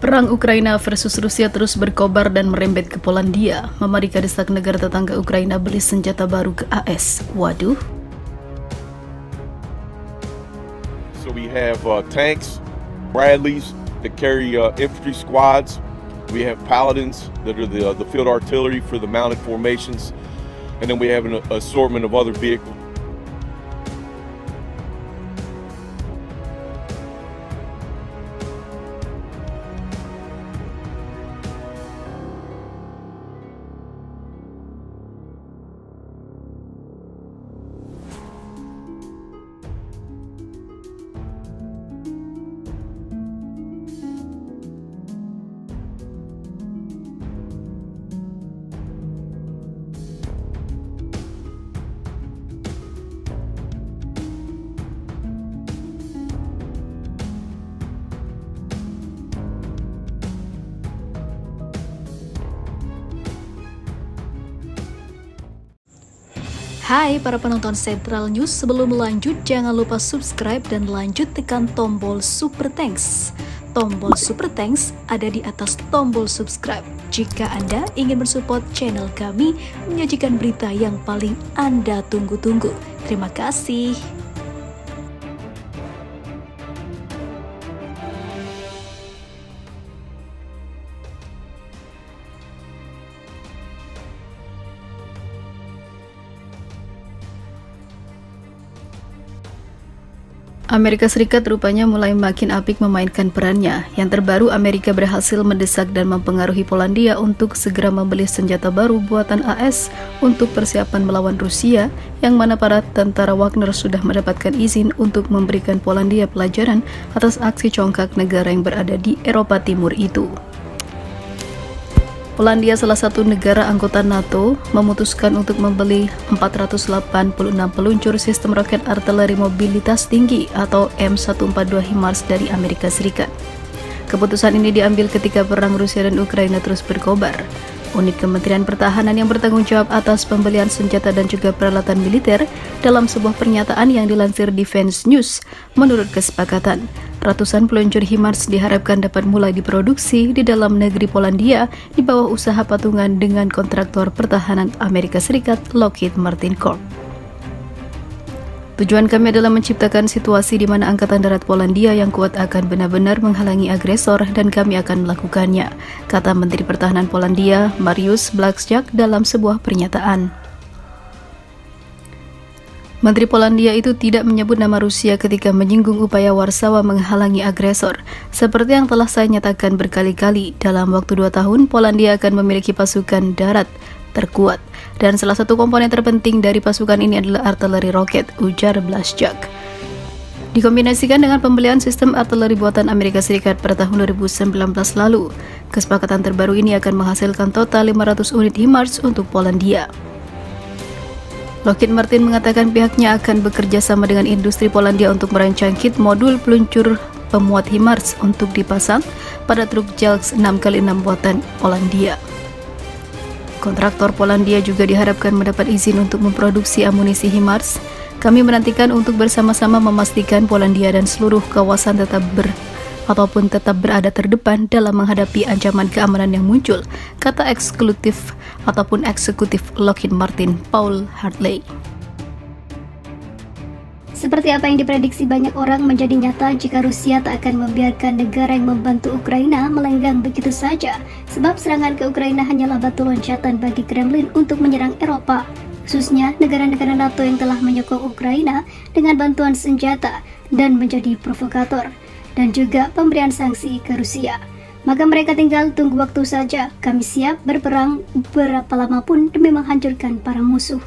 Perang Ukraina versus Rusia terus berkobar dan merembet ke Polandia. Amerika desak negara tetangga Ukraina beli senjata baru ke AS. Waduh. So we have tanks, Bradleys that carry infantry squads. We have Paladins that are the field artillery for the mounted formations. And then we have an assortment of other vehicles. Hai para penonton Central News, sebelum lanjut jangan lupa subscribe dan lanjut tekan tombol Super Thanks. Tombol Super Thanks ada di atas tombol subscribe. Jika Anda ingin mensupport channel kami menyajikan berita yang paling Anda tunggu-tunggu. Terima kasih. Amerika Serikat rupanya mulai makin apik memainkan perannya. Yang terbaru, Amerika berhasil mendesak dan mempengaruhi Polandia untuk segera membeli senjata baru buatan AS untuk persiapan melawan Rusia, yang mana para tentara Wagner sudah mendapatkan izin untuk memberikan Polandia pelajaran atas aksi congkak negara yang berada di Eropa Timur itu. Polandia, salah satu negara anggota NATO, memutuskan untuk membeli 486 peluncur sistem roket artileri mobilitas tinggi atau M142 HIMARS dari Amerika Serikat. Keputusan ini diambil ketika perang Rusia dan Ukraina terus berkobar. Unit Kementerian Pertahanan yang bertanggung jawab atas pembelian senjata dan juga peralatan militer dalam sebuah pernyataan yang dilansir Defense News, menurut kesepakatan, ratusan peluncur HIMARS diharapkan dapat mulai diproduksi di dalam negeri Polandia di bawah usaha patungan dengan kontraktor pertahanan Amerika Serikat Lockheed Martin Corp. Tujuan kami adalah menciptakan situasi di mana Angkatan Darat Polandia yang kuat akan benar-benar menghalangi agresor dan kami akan melakukannya, kata Menteri Pertahanan Polandia Mariusz Błaszczak dalam sebuah pernyataan. Menteri Polandia itu tidak menyebut nama Rusia ketika menyinggung upaya Warsawa menghalangi agresor. Seperti yang telah saya nyatakan berkali-kali, dalam waktu 2 tahun Polandia akan memiliki pasukan darat terkuat, dan salah satu komponen terpenting dari pasukan ini adalah artileri roket, ujar Błaszczak. Dikombinasikan dengan pembelian sistem artileri buatan Amerika Serikat pada tahun 2019 lalu, kesepakatan terbaru ini akan menghasilkan total 500 unit HIMARS untuk Polandia. Lockheed Martin mengatakan pihaknya akan bekerja sama dengan industri Polandia untuk merancang kit modul peluncur pemuat HIMARS untuk dipasang pada truk Jelks 6x6 buatan Polandia. Kontraktor Polandia juga diharapkan mendapat izin untuk memproduksi amunisi HIMARS. Kami menantikan untuk bersama-sama memastikan Polandia dan seluruh kawasan tetap berada terdepan dalam menghadapi ancaman keamanan yang muncul, kata eksekutif Lockheed Martin Paul Hartley. Seperti apa yang diprediksi banyak orang, menjadi nyata jika Rusia tak akan membiarkan negara yang membantu Ukraina melenggang begitu saja, sebab serangan ke Ukraina hanyalah batu loncatan bagi Kremlin untuk menyerang Eropa, khususnya negara-negara NATO yang telah menyokong Ukraina dengan bantuan senjata dan menjadi provokator, dan juga pemberian sanksi ke Rusia. Maka mereka tinggal tunggu waktu saja. Kami siap berperang berapa lama pun demi menghancurkan para musuh.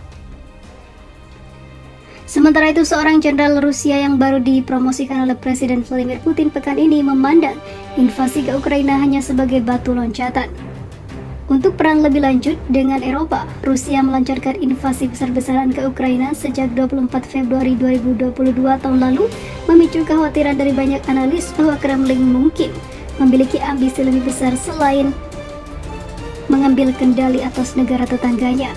Sementara itu, seorang jenderal Rusia yang baru dipromosikan oleh Presiden Vladimir Putin pekan ini memandang invasi ke Ukraina hanya sebagai batu loncatan. Untuk perang lebih lanjut dengan Eropa, Rusia melancarkan invasi besar-besaran ke Ukraina sejak 24 Februari 2022 tahun lalu, memicu kekhawatiran dari banyak analis bahwa Kremlin mungkin memiliki ambisi lebih besar selain mengambil kendali atas negara tetangganya.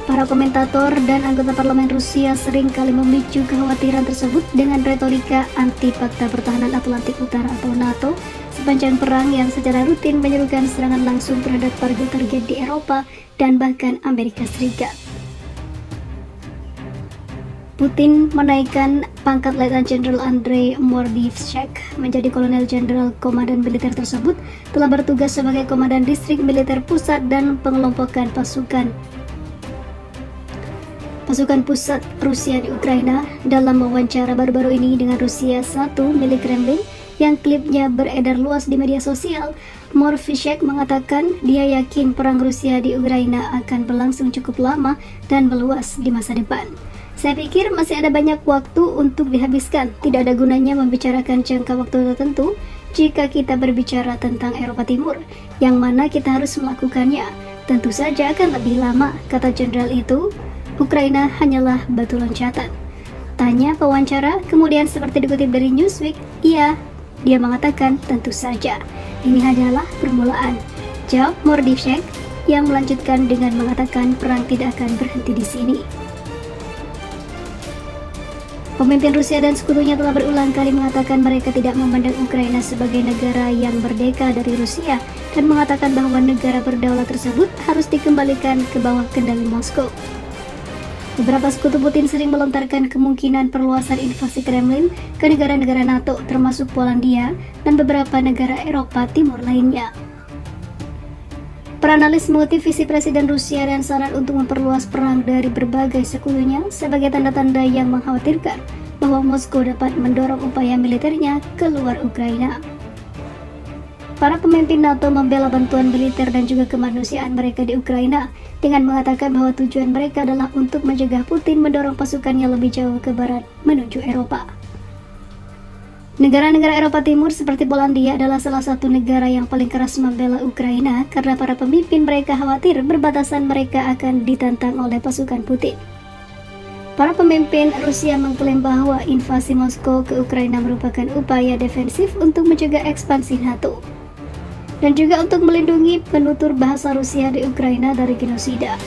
Para komentator dan anggota parlemen Rusia sering kali memicu kekhawatiran tersebut dengan retorika anti Pakta Pertahanan Atlantik Utara atau NATO sepanjang perang yang secara rutin menyerukan serangan langsung terhadap target-target di Eropa dan bahkan Amerika Serikat. Putin menaikkan pangkat Letnan Jenderal Andrei Mordivchak menjadi Kolonel Jenderal. Komandan militer tersebut telah bertugas sebagai Komandan Distrik Militer Pusat dan pengelompokan pasukan pusat Rusia di Ukraina. Dalam wawancara baru-baru ini dengan Rusia 1 milik Kremlin yang klipnya beredar luas di media sosial, Mordivchak mengatakan dia yakin perang Rusia di Ukraina akan berlangsung cukup lama dan meluas di masa depan. Saya pikir masih ada banyak waktu untuk dihabiskan. Tidak ada gunanya membicarakan jangka waktu tertentu jika kita berbicara tentang Eropa Timur, yang mana kita harus melakukannya. Tentu saja akan lebih lama, kata jenderal itu. Ukraina hanyalah batu loncatan. Tanya pewawancara, kemudian seperti dikutip dari Newsweek, iya, dia mengatakan tentu saja. Ini hanyalah permulaan, jawab Mordivchak yang melanjutkan dengan mengatakan perang tidak akan berhenti di sini. Pemimpin Rusia dan sekutunya telah berulang kali mengatakan mereka tidak memandang Ukraina sebagai negara yang merdeka dari Rusia dan mengatakan bahwa negara berdaulat tersebut harus dikembalikan ke bawah kendali Moskow. Beberapa sekutu Putin sering melontarkan kemungkinan perluasan invasi Kremlin ke negara-negara NATO termasuk Polandia dan beberapa negara Eropa Timur lainnya. Para analis mengutip visi Presiden Rusia dan saran untuk memperluas perang dari berbagai sekutunya sebagai tanda-tanda yang mengkhawatirkan bahwa Moskow dapat mendorong upaya militernya keluar Ukraina. Para pemimpin NATO membela bantuan militer dan juga kemanusiaan mereka di Ukraina dengan mengatakan bahwa tujuan mereka adalah untuk mencegah Putin mendorong pasukannya lebih jauh ke barat menuju Eropa. Negara-negara Eropa Timur seperti Polandia adalah salah satu negara yang paling keras membela Ukraina karena para pemimpin mereka khawatir perbatasan mereka akan ditantang oleh pasukan Putin. Para pemimpin Rusia mengklaim bahwa invasi Moskow ke Ukraina merupakan upaya defensif untuk mencegah ekspansi NATO dan juga untuk melindungi penutur bahasa Rusia di Ukraina dari genosida.